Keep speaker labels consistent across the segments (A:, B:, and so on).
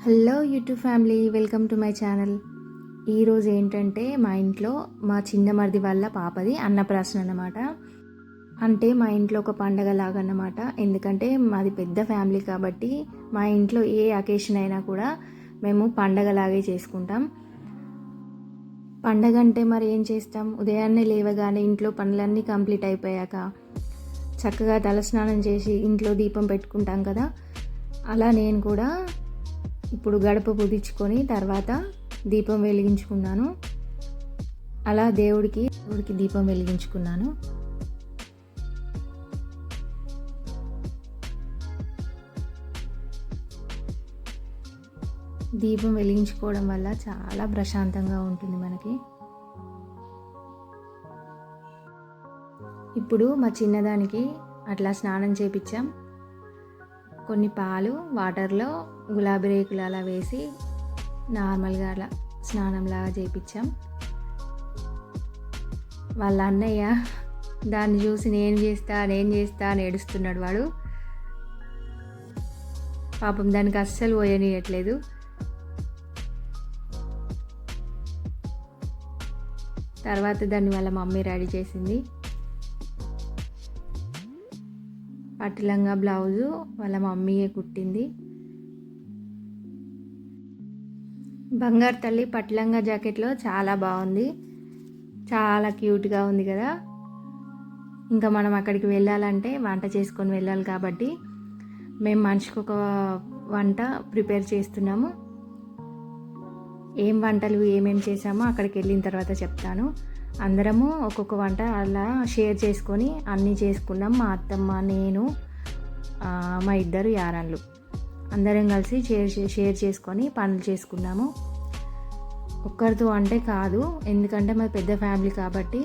A: Hello YouTube family, welcome to my channel. ఈరోజు ఏంటంటే మా ఇంట్లో మా చిన్న మరిది వాళ్ళ పాపది అన్నప్రాసన అన్నమాట. అంటే మా ఇంట్లో ఒక పండగ లాగా అన్నమాట. ఎందుకంటే మాది పెద్ద ఫ్యామిలీ కాబట్టి మా ఇంట్లో ఏ అకేషన్ అయినా కూడా మేము పండగలాగే చేసుకుంటాం. పండగ అంటే మరి ఏం చేస్తాం, ఉదయాన్నే లేవగానే ఇంట్లో పనులన్నీ కంప్లీట్ అయిపోయాక చక్కగా తలస్నానం చేసి ఇంట్లో దీపం పెట్టుకుంటాం కదా. అలా నేను కూడా ఇప్పుడు గడప పుదించుకొని తర్వాత దీపం వెలిగించుకున్నాను. అలా దేవుడికి దీపం వెలిగించుకున్నాను. దీపం వెలిగించుకోవడం వల్ల చాలా ప్రశాంతంగా ఉంటుంది మనకి. ఇప్పుడు మా చిన్నదానికి అట్లా స్నానం చేపించాం. కొన్ని పాలు వాటర్లో గులాబీ రేకులు అలా వేసి నార్మల్గా అలా స్నానంలాగా చేయించాం. వాళ్ళ అన్నయ్య దాన్ని చూసి నేను చేస్తా అని ఏడుస్తున్నాడు వాడు. పాపం దానికి అస్సలు పోయనియట్లేదు. తర్వాత దాన్ని వాళ్ళ మమ్మీ రెడీ చేసింది. పట్టులంగా బ్లౌజు వాళ్ళ మమ్మీయే కుట్టింది. బంగారు తల్లి పట్టులంగా జాకెట్లో చాలా బాగుంది, చాలా క్యూట్గా ఉంది కదా. ఇంకా మనం అక్కడికి వెళ్ళాలంటే వంట చేసుకొని వెళ్ళాలి కాబట్టి మేము మనిషికి ఒక వంట ప్రిపేర్ చేస్తున్నాము. ఏం వంటలు ఏమేమి చేసామో అక్కడికి వెళ్ళిన తర్వాత చెప్తాను. అందరము ఒక్కొక్క వంట అలా షేర్ చేసుకొని అన్నీ చేసుకున్నాం. మా అత్తమ్మ, నేను, మా ఇద్దరు యారాన్లు అందరం కలిసి షేర్ చేసుకొని పనులు చేసుకున్నాము. ఒక్కరితో అంటే కాదు, ఎందుకంటే మా పెద్ద ఫ్యామిలీ కాబట్టి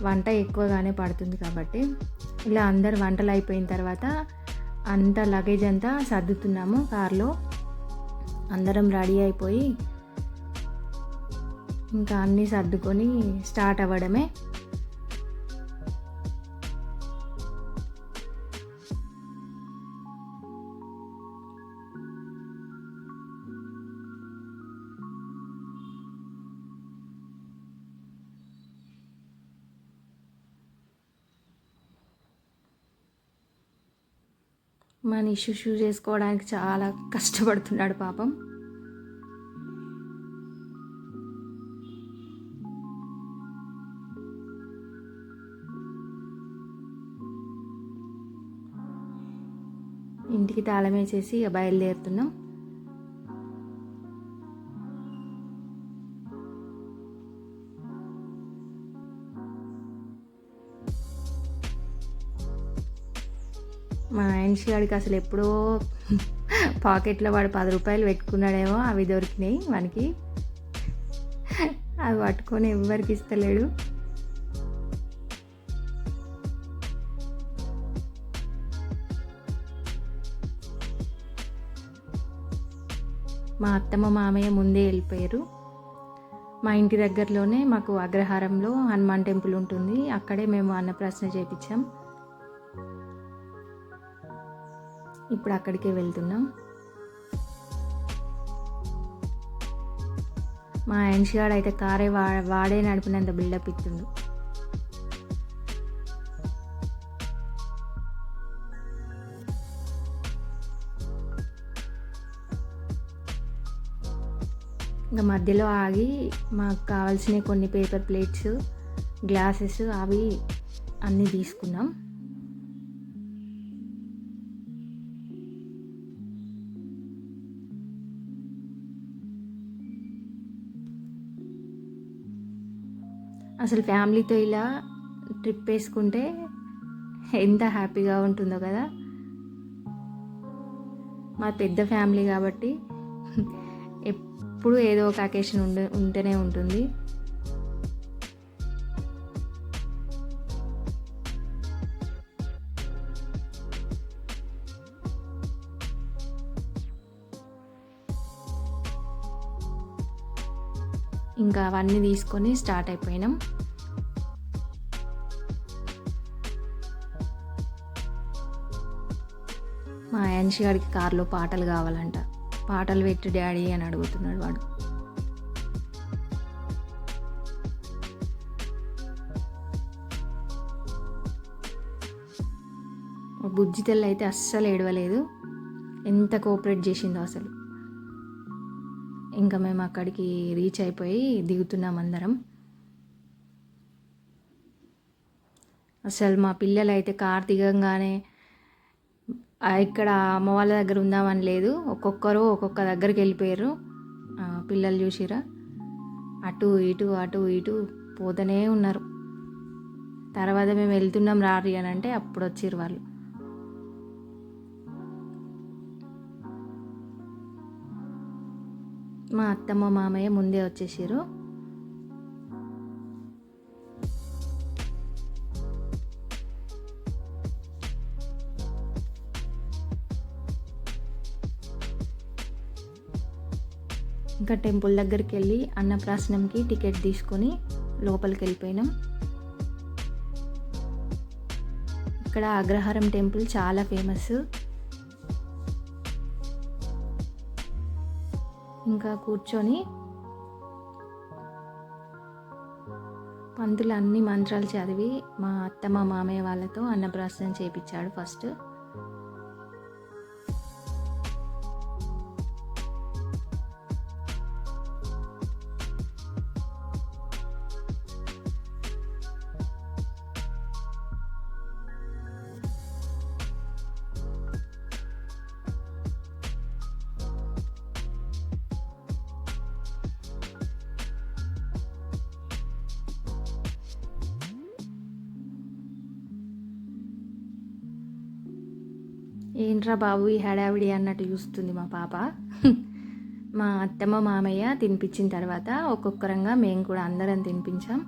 A: వంట ఎక్కువగానే పడుతుంది కాబట్టి. ఇలా అందరు వంటలు అయిపోయిన తర్వాత అంత లగేజ్ అంతా సర్దుతున్నాము కార్లో. అందరం రెడీ అయిపోయి ఇంకా అన్నీ సర్దుకొని స్టార్ట్ అవ్వడమే. మన ఇష్యూ చేసుకోవడానికి చాలా కష్టపడుతున్నాడు పాపం. ఇంటికి తాళం వేసేసి ఇక బయలుదేరుతున్నాం. మా ఆయన్షిగాడికి అసలు ఎప్పుడో పాకెట్లో వాడు 10 రూపాయలు పెట్టుకున్నాడేమో, అవి దొరికినాయి మనకి. అవి పట్టుకొని ఎవరికి ఇస్తలేడు. మా అత్తమ్మ మామయ్య ముందే వెళ్ళిపోయారు. మా ఇంటి దగ్గరలోనే మాకు అగ్రహారంలో హనుమాన్ టెంపుల్ ఉంటుంది. అక్కడే మేము అన్నప్రాసన చేయించాం. ఇప్పుడు అక్కడికే వెళ్తున్నాం. మా ఎన్షిగాడు అయితే కారే వాడే నడిపినంత బిల్డప్ ఇస్తుండు. ఇంకా మధ్యలో ఆగి మాకు కావాల్సిన కొన్ని పేపర్ ప్లేట్స్, గ్లాసెస్ అవి అన్నీ తీసుకున్నాం. అసలు ఫ్యామిలీతో ఇలా ట్రిప్ వేసుకుంటే ఎంత హ్యాపీగా ఉంటుందో కదా. మా పెద్ద ఫ్యామిలీ కాబట్టి ఎప్పుడు ఏదో ఒక అకేషన్ ఉంటూనే ఉంటుంది. ఇంకా అవన్నీ తీసుకొని స్టార్ట్ అయిపోయినాం. మా యాన్షి గారికి కార్లో పాటలు కావాలంట. పాటలు పెట్టు డాడీ అని అడుగుతున్నాడు వాడు. బుజ్జి తెల్ల అయితే అస్సలు ఏడవలేదు, ఎంత కోఆపరేట్ చేసిందో అసలు. ఇంకా మేము అక్కడికి రీచ్ అయిపోయి దిగుతున్నాం అందరం. అసలు మా పిల్లలు అయితే కార్ దిగంగానే ఇక్కడ అమ్మ వాళ్ళ దగ్గర ఉందామని లేదు, ఒక్కొక్కరు ఒక్కొక్క దగ్గరికి వెళ్ళిపోయారు. పిల్లలు చూసిరా, అటు ఇటు పోతూనే ఉన్నారు. తర్వాత మేము వెళ్తున్నాం రారి అని అంటే అప్పుడు వచ్చిర్రు వాళ్ళు. మా అత్తమ్మ మామయ్య ముందే వచ్చేసారు. ఇంకా టెంపుల్ దగ్గరికి వెళ్ళి అన్నప్రాసనంకి టికెట్ తీసుకొని లోపలికి వెళ్ళిపోయినాం. ఇక్కడ అగ్రహారం టెంపుల్ చాలా ఫేమస్. ఇంకా కూర్చొని పంతులు అన్ని మంత్రాలు చదివి మా అత్తమ్మ మామయ్య వాళ్ళతో అన్నప్రాసనం చేయించాడు ఫస్ట్. ఏంట్రా బాబు ఈ హడావిడి అన్నట్టు చూస్తుంది మా పాప. మా అత్తమ్మ మామయ్య తినిపించిన తర్వాత ఒక్కొక్కరంగా మేము కూడా అందరం తినిపించాం.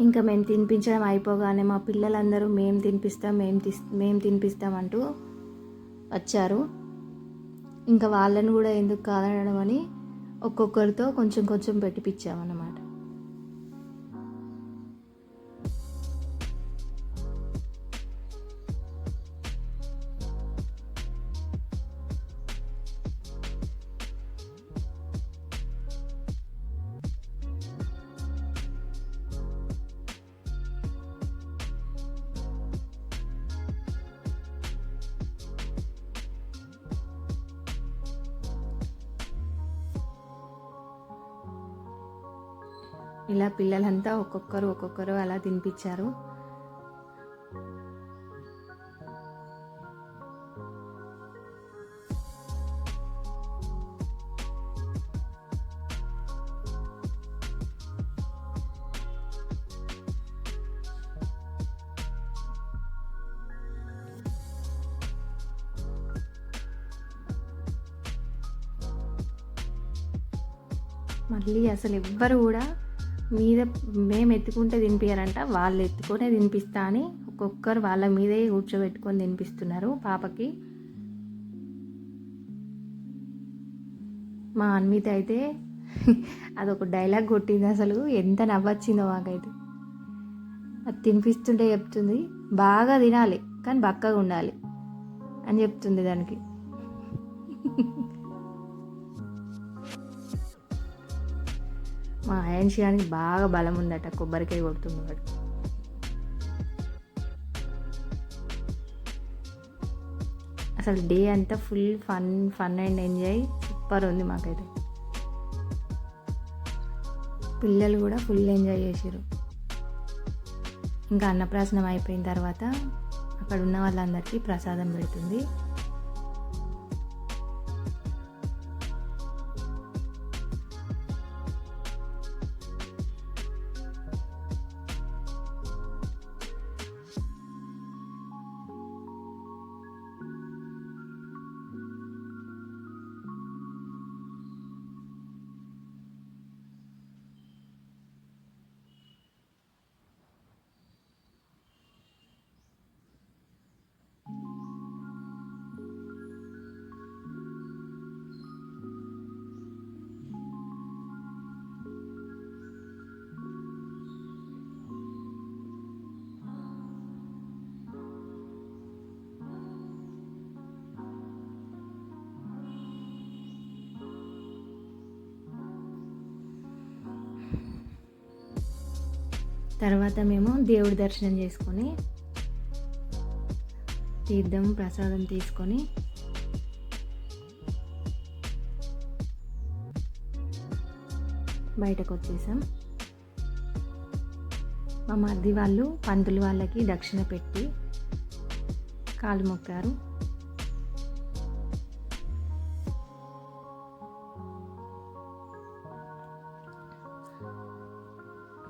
A: ఇంకా మేము తినిపించడం అయిపోగానే మా పిల్లలందరూ మేము తినిపిస్తాం అంటూ వచ్చారు. ఇంకా వాళ్ళని కూడా ఎందుకు కాదనడం అని ఒక్కొక్కరితో కొంచెం కొంచెం పెట్టిపించామన్నమాట. ఇలా పిల్లలంతా ఒక్కొక్కరు అలా తినిపించారు. మళ్ళీ అసలు ఎవ్వరు కూడా మీద మేము ఎత్తుకుంటే తినిపించారంట, వాళ్ళు ఎత్తుకొనే తినిపిస్తా అని ఒక్కొక్కరు వాళ్ళ మీదే కూర్చోబెట్టుకొని తినిపిస్తున్నారు పాపకి. మా అన్విత అయితే అదొక డైలాగ్ కొట్టింది, అసలు ఎంత నవ్వొచ్చిందో మాకైతే. అది తినిపిస్తుంటే చెప్తుంది, బాగా తినాలి కానీ బక్కగా ఉండాలి అని చెప్తుంది దానికి. మా అయాన్షియానికి బాగా బలం ఉందట, కొబ్బరికాయ కొడుతున్నాడు. అసలు డే అంతా full fun and enjoy, super ఉంది మాకైతే. పిల్లలు కూడా ఫుల్ ఎంజాయ్ చేసారు. ఇంకా అన్నప్రాసనం అయిపోయిన తర్వాత అక్కడ ఉన్న వాళ్ళందరికీ ప్రసాదం పెడుతుంది. తర్వాత మేము దేవుడి దర్శనం చేసుకొని తీర్థం ప్రసాదం తీసుకొని బయటకు వచ్చేసాం. మా మరిది వాళ్ళు పంతులు వాళ్ళకి దక్షిణ పెట్టి కాలు మొక్కారు.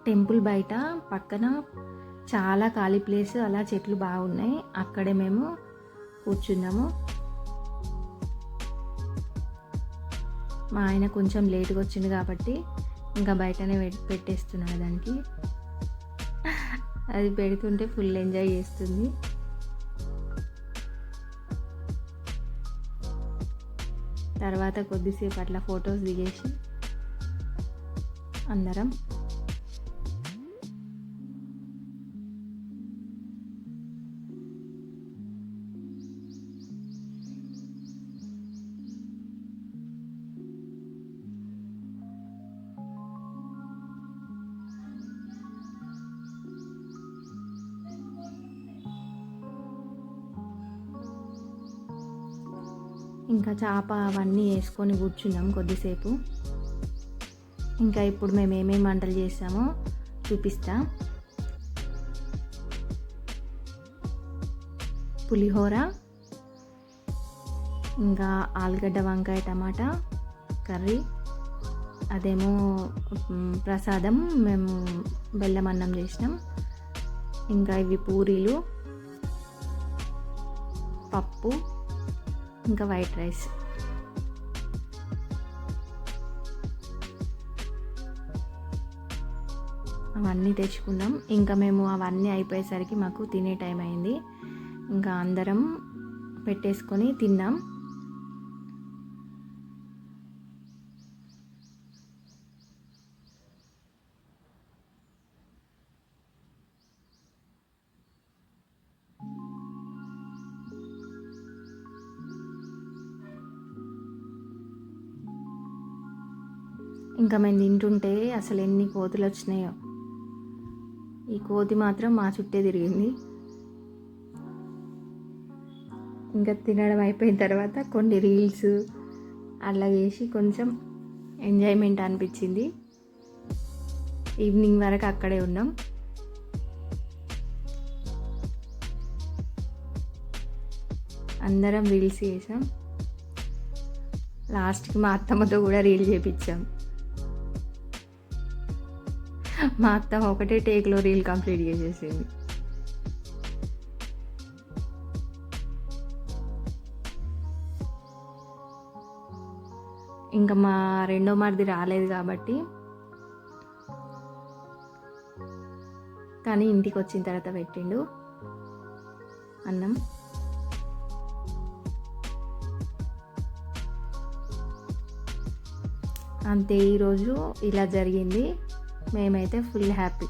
A: టెంపుల్ బయట పక్కన చాలా ఖాళీ ప్లేస్, అలా చెట్లు బాగున్నాయి, అక్కడే మేము కూర్చున్నాము. మా ఆయన కొంచెం లేట్గా వచ్చింది కాబట్టి ఇంకా బయటనే పెట్టేస్తున్నాడు దానికి. అది పెడుతుంటే ఫుల్ ఎంజాయ్ చేస్తుంది. తర్వాత కొద్దిసేపు అట్లా ఫొటోస్ దిగేసి అందరం ఇంకా చేప అవన్నీ వేసుకొని కూర్చున్నాం కొద్దిసేపు. ఇంకా ఇప్పుడు మేము ఏమేమి వంటలు చేసామో చూపిస్తా. పులిహోర, ఇంకా ఆలుగడ్డ వంకాయ టమాటా కర్రీ, అదేమో ప్రసాదం మేము బెల్లం అన్నం చేసినాం. ఇంకా ఇవి పూరీలు, పప్పు, ఇంకా వైట్ రైస్. అవన్నీ తెచ్చుకున్నాం. ఇంకా మేము అవన్నీ అయిపోయేసరికి మాకు తినే టైం అయింది. ఇంకా అందరం పెట్టేసుకొని తిన్నాం. ఇంకా మేము తింటుంటే అసలు ఎన్ని కోతులు వచ్చినాయో. ఈ కోతి మాత్రం మా చుట్టే తిరిగింది. ఇంకా తినడం అయిపోయిన తర్వాత కొన్ని రీల్స్ అలా చేసి కొంచెం ఎంజాయ్మెంట్ అనిపించింది. ఈవినింగ్ వరకు అక్కడే ఉన్నాం. అందరం రీల్స్ చేసాం. లాస్ట్కి మా అత్తమ్మతో కూడా రీల్ చేపించాం. మా అత్తమ్మ ఒకటే టేక్లో రీల్ కంప్లీట్ చేసేసింది. ఇంకా మా రెండో మరిది రాలేదు కాబట్టి కానీ ఇంటికి వచ్చిన తర్వాత పెట్టిండు అన్నం. అంతే, ఈరోజు ఇలా జరిగింది. మేమైతే ఫుల్ హ్యాపీ.